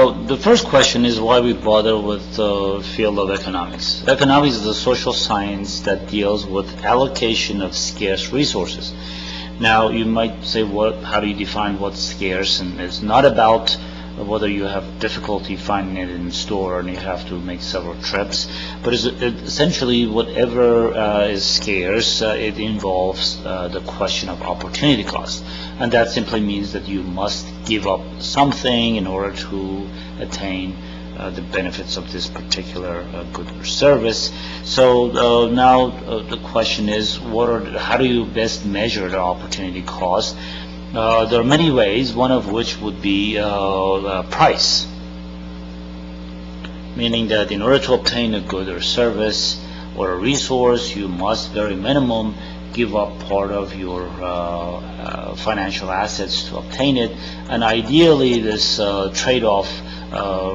Now, the first question is why we bother with the field of economics. Economics is a social science that deals with allocation of scarce resources. Now, you might say, how do you define what's scarce? And it's not about whether you have difficulty finding it in store and you have to make several trips, but essentially whatever is scarce, it involves the question of opportunity cost, and that simply means that you must give up something in order to attain the benefits of this particular good or service. So now the question is, how do you best measure the opportunity cost? There are many ways, one of which would be price, meaning that in order to obtain a good or service or a resource, you must very minimum give up part of your financial assets to obtain it, and ideally this trade-off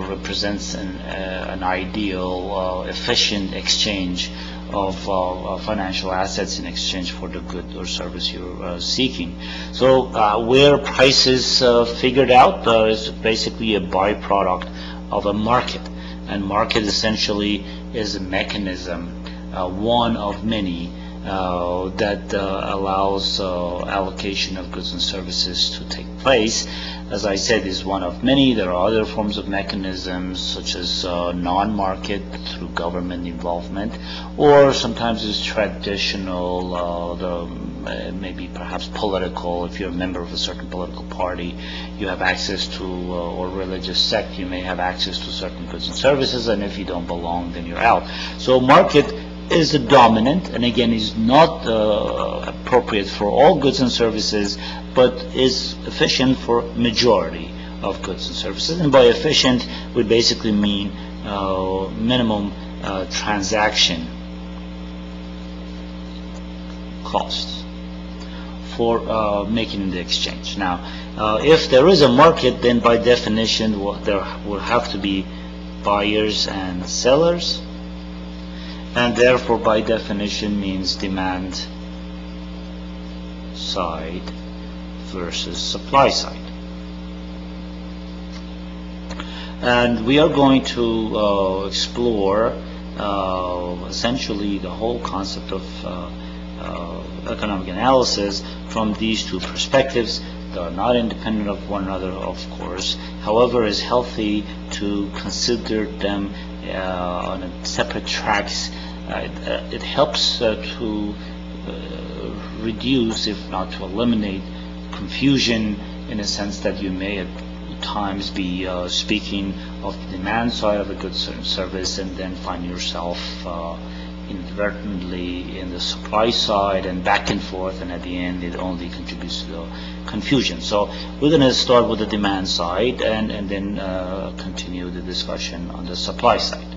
represents an ideal efficient exchange of financial assets in exchange for the good or service you're seeking. So where price is figured out is basically a byproduct of a market, and market essentially is a mechanism, one of many, that allows allocation of goods and services to take place. As I said, is one of many. There are other forms of mechanisms, such as non-market through government involvement, or sometimes it's traditional, maybe perhaps political. If you're a member of a certain political party, you have access to, or religious sect, you may have access to certain goods and services, and if you don't belong, then you're out. So market is the dominant, and again is not appropriate for all goods and services, but is efficient for majority of goods and services. And by efficient, we basically mean minimum transaction costs for making the exchange. Now, if there is a market, then by definition there will have to be buyers and sellers, and therefore by definition means demand side versus supply side. And we are going to explore essentially the whole concept of economic analysis from these two perspectives. They are not independent of one another, of course. However, it's healthy to consider them on separate tracks. It helps to reduce, if not to eliminate, confusion, in a sense that you may at times be speaking of the demand side of a good service and then find yourself inadvertently in the supply side and back and forth, and at the end it only contributes to the confusion. So we're going to start with the demand side and then continue the discussion on the supply side.